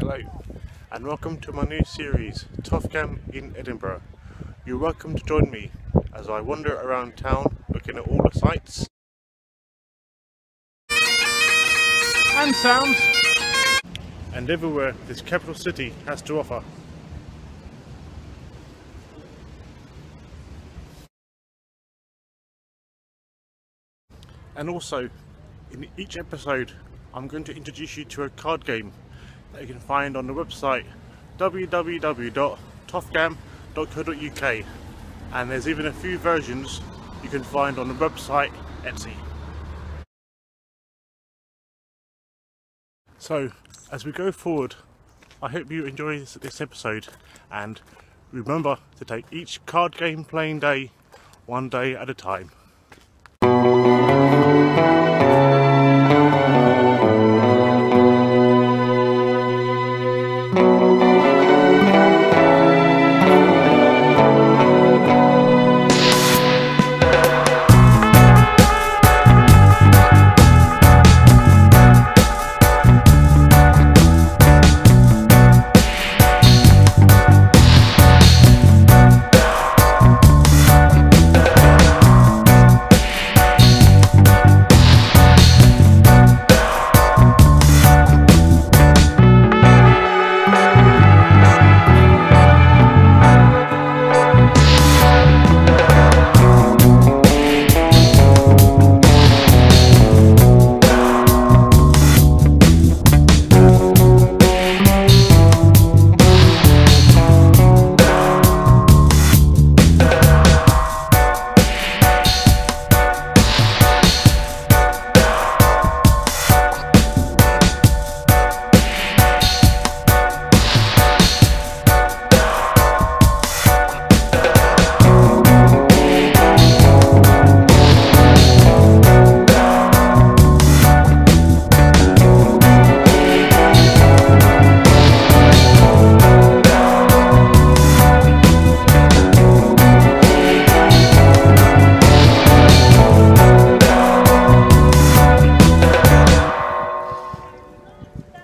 Hello and welcome to my new series, Tofgam in Edinburgh. You're welcome to join me as I wander around town looking at all the sights and sounds and everywhere this capital city has to offer. And also, in each episode I'm going to introduce you to a card game that you can find on the website www.tofgam.co.uk, and there's even a few versions you can find on the website Etsy. So as we go forward, I hope you enjoy this episode, and remember to take each card game playing day one day at a time.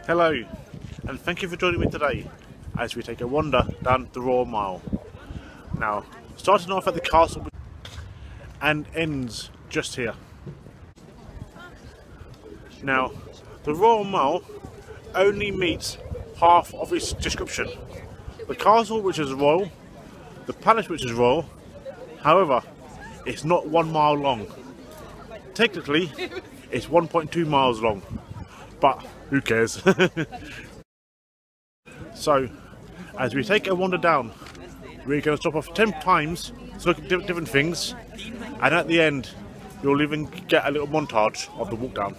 Hello, and thank you for joining me today as we take a wander down the Royal Mile. Now, starting off at the castle and ends just here. Now, the Royal Mile only meets half of its description. The castle, which is royal, the palace, which is royal, however, it's not 1 mile long. Technically, it's 1.2 miles long. But who cares? So, as we take a wander down, we're going to stop off 10 times to look at different things, and at the end you'll even get a little montage of the walk down.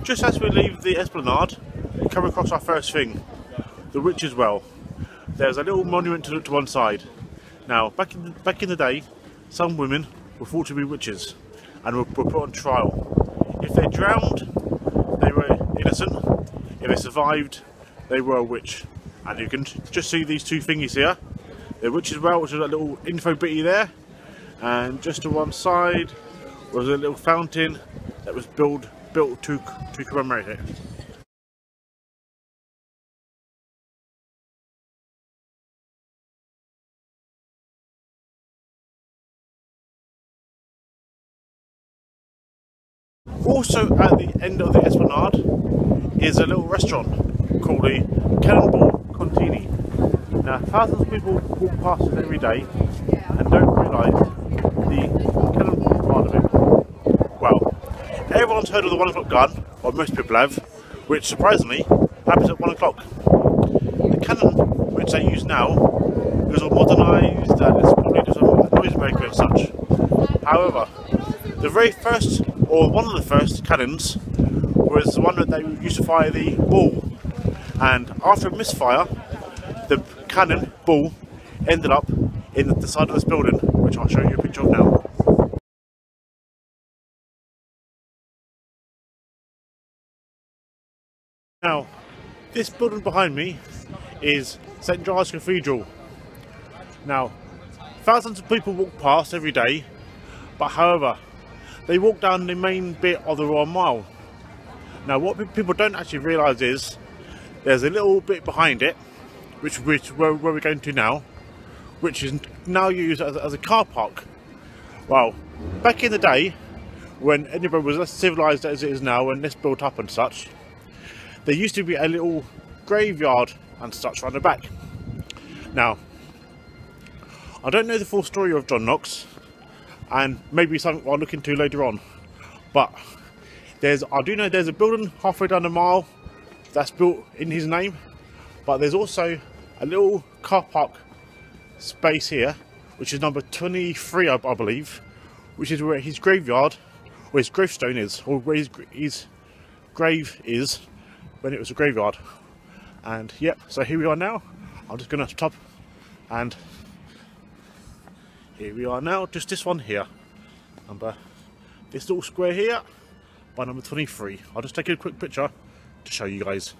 Just as we leave the esplanade, we come across our first thing, the Witch's Well. There's a little monument to one side. Now, back in the day, some women were thought to be witches and were put on trial. If they drowned, they were innocent. If they survived, they were a witch. And you can just see these two thingies here. The Witch's Well, which is a little info bitty there, and just to one side was a little fountain that was built to commemorate it. Also at the end of the esplanade is a little restaurant called the Cannonball Contini. Now, thousands of people walk past it every day and don't realise the cannonball part of it. Well, everyone's heard of the 1 o'clock gun, or most people have, which surprisingly happens at 1 o'clock. The cannon which they use now is all modernised and it's probably just a noisemaker and such. However, the very first, or one of the first cannons, was the one that they used to fire the ball, and after a misfire, the cannon ball ended up in the side of this building, which I'll show you a picture of now. Now, this building behind me is St Giles Cathedral. Now, thousands of people walk past every day, but however, they walk down the main bit of the Royal Mile. Now what people don't actually realise is there's a little bit behind it, which where we're going to now, which is now used as a car park. Well, back in the day, when Edinburgh was less civilised as it is now and less built up and such, there used to be a little graveyard and such around the back. Now, I don't know the full story of John Knox, and maybe something I'll look into later on, but I do know there's a building halfway down the mile that's built in his name, but there's also a little car park space here, which is number 23, I believe, which is where his graveyard, where his gravestone is, or where his grave is when it was a graveyard. And yep, so here we are now. I'm just going to stop, and here we are now, just this one here, this little square here by number 23. I'll just take a quick picture to show you guys.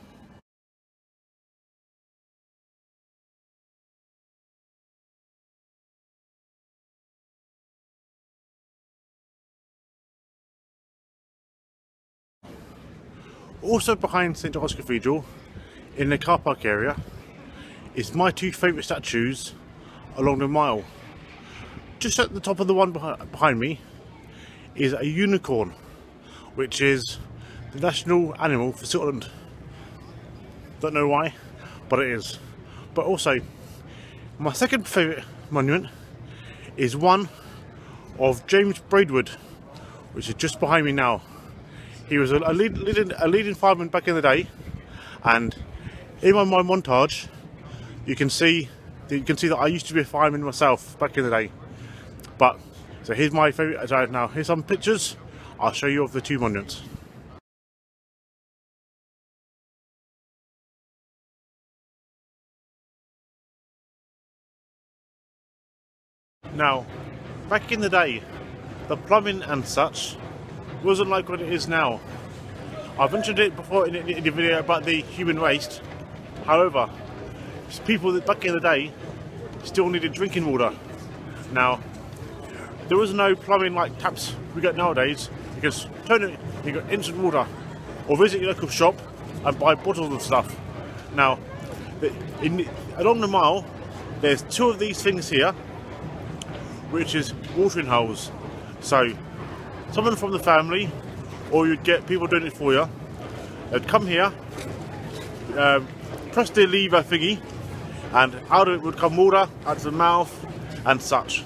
Also behind St Giles Cathedral, in the car park area, is my two favourite statues along the mile. Just at the top of the one behind me is a unicorn, which is the national animal for Scotland. Don't know why, but it is. But also, my second favourite monument is one of James Braidwood, which is just behind me now. He was a leading fireman back in the day, and in my montage, you can see that I used to be a fireman myself back in the day. But so here's my favourite. Now here's some pictures. I'll show you of the two monuments. Now, back in the day, the plumbing and such wasn't like what it is now. I've mentioned it before in the video about the human waste. However, people that back in the day still needed drinking water. Now, there was no plumbing like taps we get nowadays. You can turn it, you got instant water, or visit your local shop and buy bottles of stuff. Now, along the mile, there's two of these things here, which is watering holes. So, someone from the family, or you'd get people doing it for you. They'd come here, press the lever thingy, and out of it would come water, out of the mouth, and such.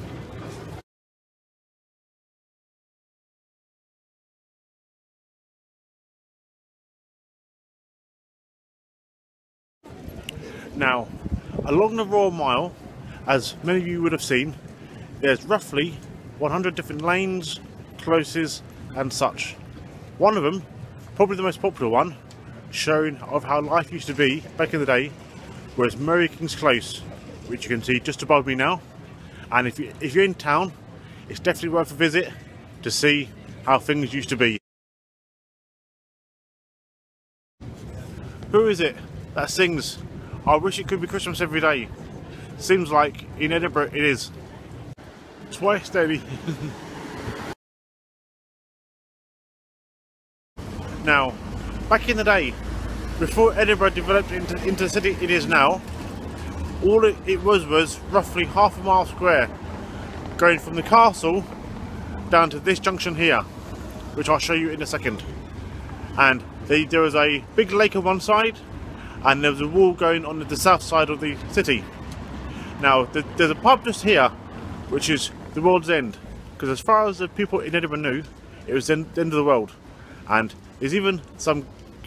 Now, along the Royal Mile, as many of you would have seen, there's roughly 100 different lanes, closes and such. One of them, probably the most popular one, showing of how life used to be back in the day, was Mary King's Close, which you can see just above me now. And if you're in town, it's definitely worth a visit to see how things used to be. Who is it that sings "I wish it could be Christmas every day"? Seems like in Edinburgh it is. Twice daily. Now, back in the day, before Edinburgh developed into the city it is now, all it was roughly half a mile square, going from the castle down to this junction here, which I'll show you in a second. And there was a big lake on one side, and there was a wall going on the south side of the city. Now, there's a pub just here, which is the world's end, because as far as the people in Edinburgh knew, it was the end of the world. And there's even some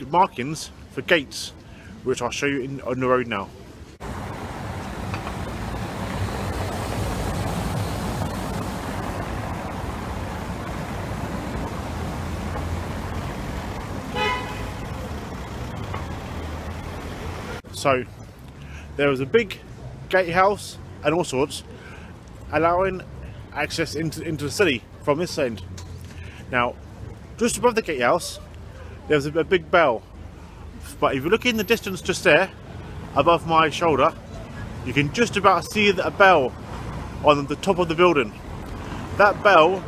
markings for gates, which I'll show you on the road now. So, there was a big gatehouse and all sorts, allowing access into the city from this end. Now, just above the gatehouse, there's a big bell. But if you look in the distance just there, above my shoulder, you can just about see a bell on the top of the building. That bell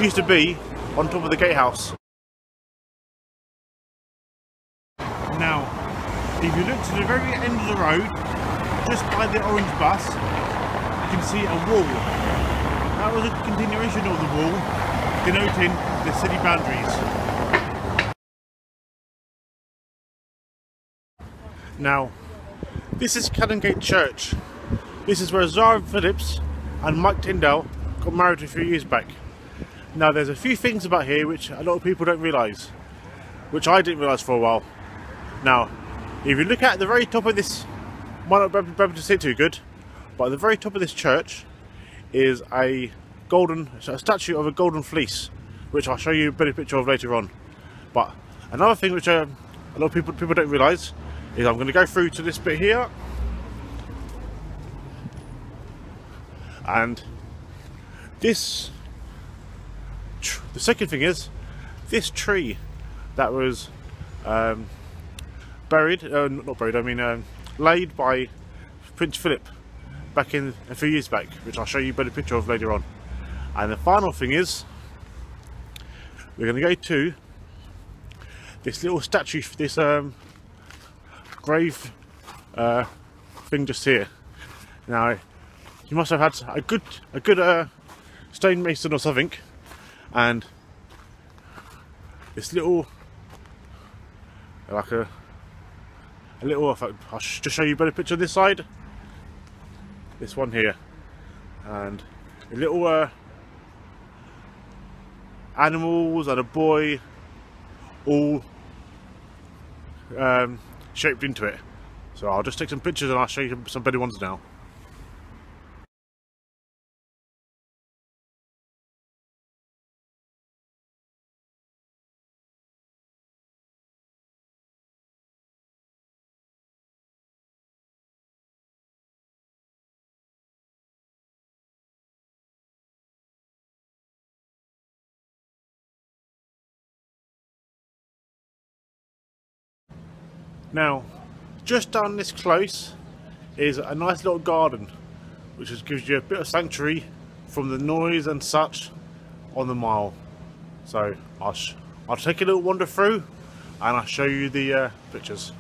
used to be on top of the gatehouse. Now, if you look to the very end of the road, just by the orange bus, you can see a wall. That was a continuation of the wall, denoting the city boundaries. Now, this is Canongate Church. This is where Zara Phillips and Mike Tyndall got married a few years back. Now, there's a few things about here which a lot of people don't realise, which I didn't realise for a while. Now, if you look at the very top of this, might not be able to see it too good, but at the very top of this church is a statue of a golden fleece, which I'll show you a better picture of later on. But another thing which a lot of people don't realise is I'm going to go through to this bit here, and this. The second thing is this tree that was laid by Prince Philip back in a few years back, which I'll show you a better picture of later on. And the final thing is we're going to go to this little statue, this grave thing just here. Now, you must have had a good stonemason or something, and this little, like a little, I'll just show you a better picture of this side, this one here, and a little animals and a boy all shaped into it. So I'll just take some pictures and I'll show you some better ones now. Now, just down this close is a nice little garden, which just gives you a bit of sanctuary from the noise and such on the mile. So I'll take a little wander through and I'll show you the pictures.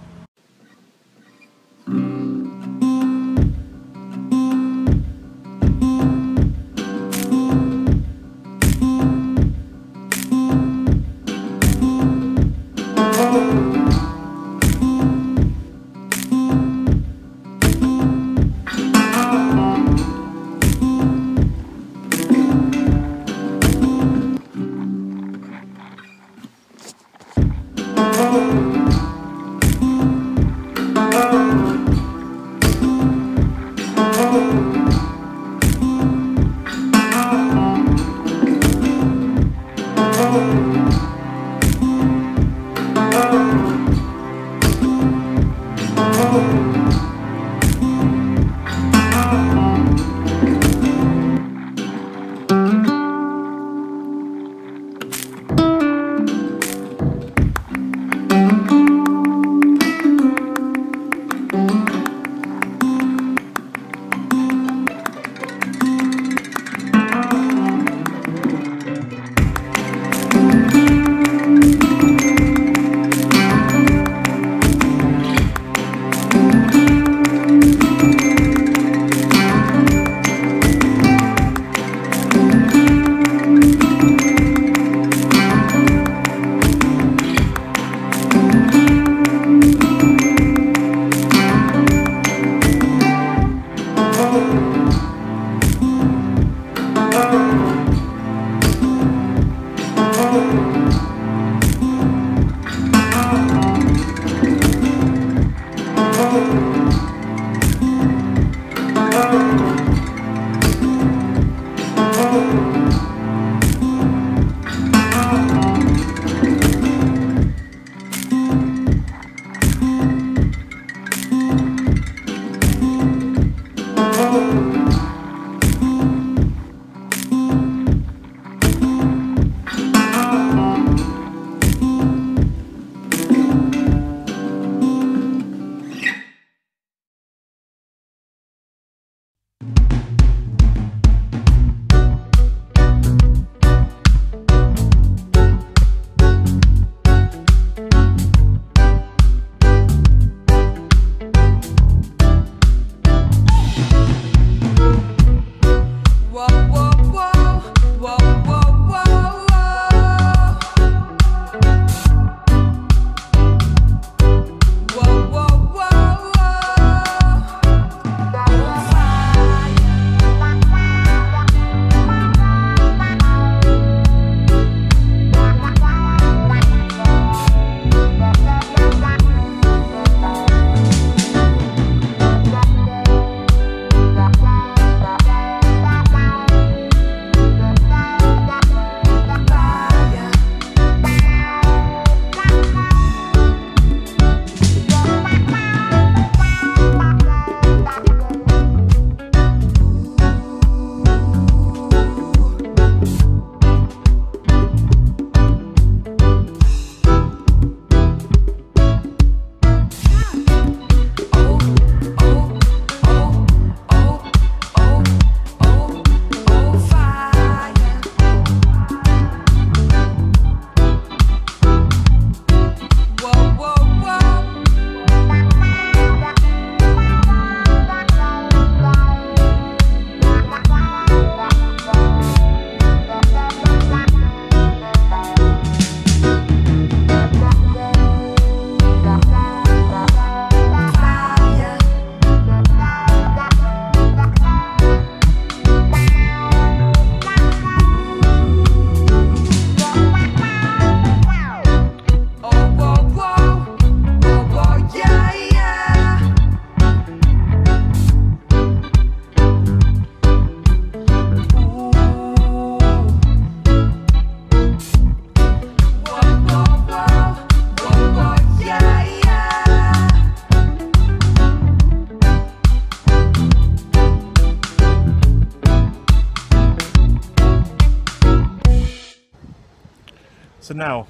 So now,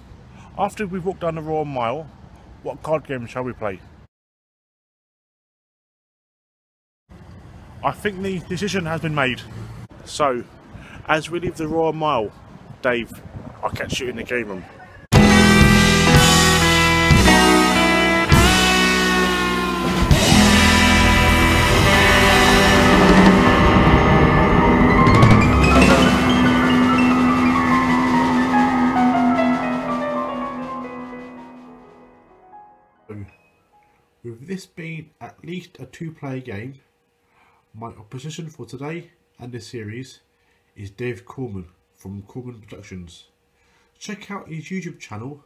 after we've walked down the Royal Mile, what card game shall we play? I think the decision has been made. So, as we leave the Royal Mile, Dave, I'll catch you in the game room. With this being at least a two-player game, my opposition for today and this series is Dave Corman from Corman Productions. Check out his YouTube channel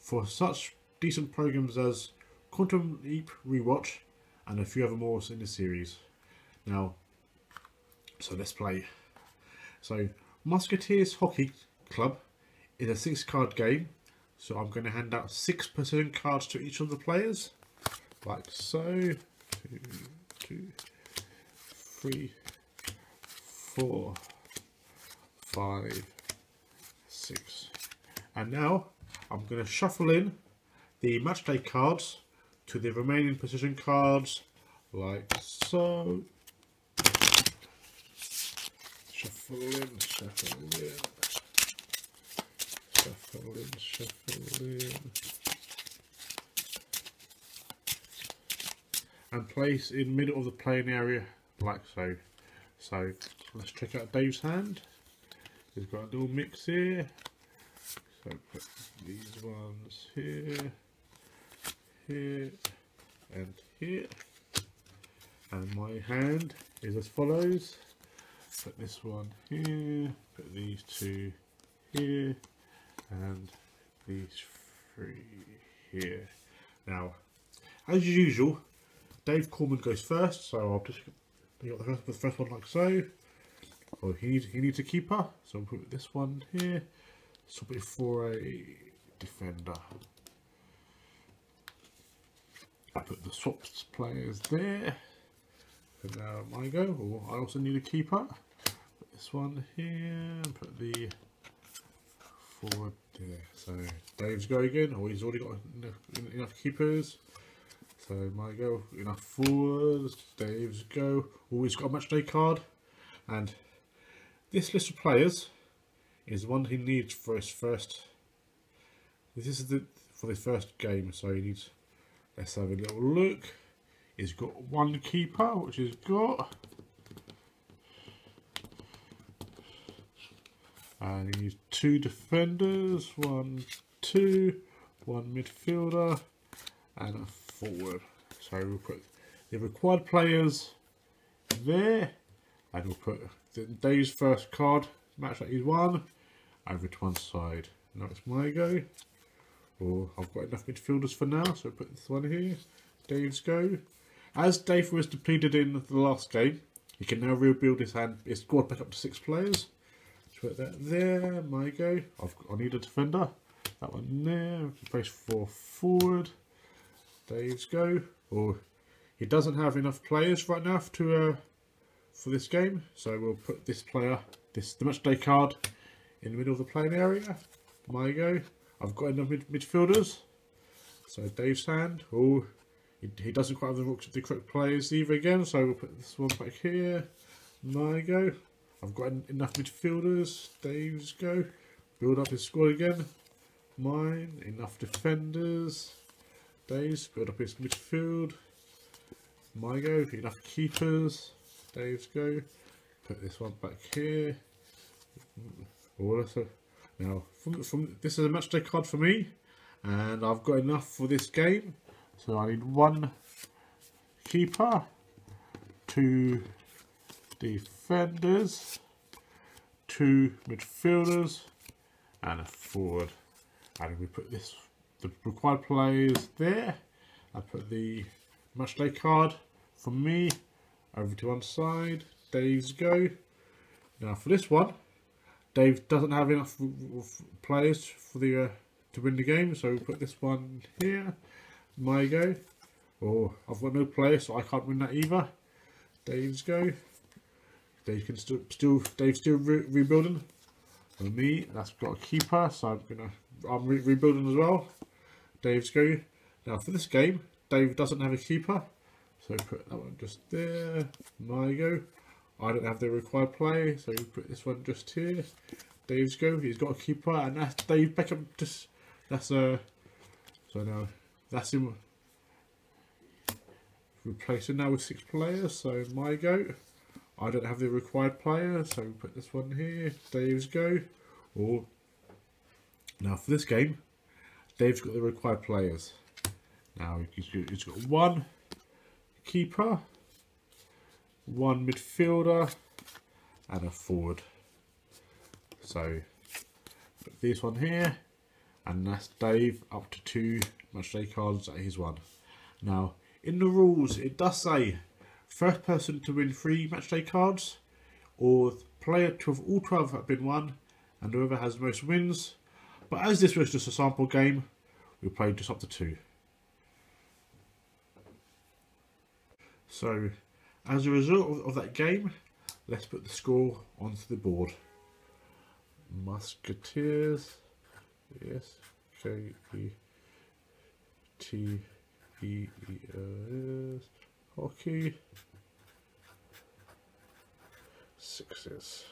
for such decent programs as Quantum Leap Rewatch and a few other more in this series. Now, so let's play. So, Musketeers Hockey Club is a 6-card game, so I'm going to hand out 6 precision cards to each of the players. Like so. 1, 2, 3, 4, 5, 6. And now I'm going to shuffle in the matchday cards to the remaining position cards, like so. Shuffle in, shuffle in, shuffle in, shuffle in. And place in middle of the playing area like so. So let's check out Dave's hand. He's got a little mix here. So put these ones here, here, and here. And my hand is as follows. Put this one here, put these 2 here, and these 3 here. Now, as usual, Dave Corman goes first, so I'll just put the first one like so. Oh, he needs a keeper, so I'll put this one here. Swap it for a defender. I put the swaps players there. And now I go. Oh, I also need a keeper. Put this one here. Put the forward there. So Dave's go again. Oh, he's already got enough keepers. So my go, enough forwards, Dave's go. Oh, he's got a matchday card. And this list of players is the one he needs for his first. This is for the first game, so he needs. Let's have a little look. He's got 1 keeper, which he's got. And he needs 2 defenders, 1, 2, 1 midfielder, and a forward. So we'll put the required players there, and we'll put Dave's first card match that he's won over to one side. Now it's my go. Oh, I've got enough midfielders for now, so I'll put this one here. Dave's go. As Dave was depleted in the last game, he can now rebuild his hand, his squad back up to 6 players. So put that there. My go. I need a defender. That one there. Place for forward. Dave's go. Oh, he doesn't have enough players right now to for this game, so we'll put this player, the matchday card, in the middle of the playing area. My go. I've got enough midfielders. So Dave's hand. Oh, he doesn't quite have the correct players either again, so we'll put this one back here. My go. I've got enough midfielders. Dave's go. Build up his squad again. Mine. Enough defenders. Dave's. Build up his midfield. My go. Enough keepers. Dave's go. Put this one back here. Also, now, from this is a matchday card for me, and I've got enough for this game. So I need 1 keeper, 2 defenders, 2 midfielders, and a forward. And we put the required players there. I put the matchday card from me over to one side. Dave's go. Now for this one, Dave doesn't have enough players for the to win the game, so we'll put this one here. My go. Oh, I've got no players, so I can't win that either. Dave's go. Dave can Dave's still rebuilding. For me, that's got a keeper, so I'm gonna I'm rebuilding as well. Dave's go. Now for this game, Dave doesn't have a keeper, so put that one just there. My go. I don't have the required play, so put this one just here. Dave's go. He's got a keeper, and that's Dave Beckham. Just so now that's him replacing now with 6 players. So my go. I don't have the required player, so put this one here. Dave's go. Or now for this game, Dave's got the required players. Now he's got 1 keeper, 1 midfielder, and a forward. So put this one here, and that's Dave up to 2 matchday cards at his 1. Now in the rules it does say first person to win 3 matchday cards, or player to have all 12 have been won, and whoever has the most wins. But as this was just a sample game, we played just up to 2. So as a result of that game, let's put the score onto the board. Musketeers, yes, K-E-T-E-E-S, hockey, 6s.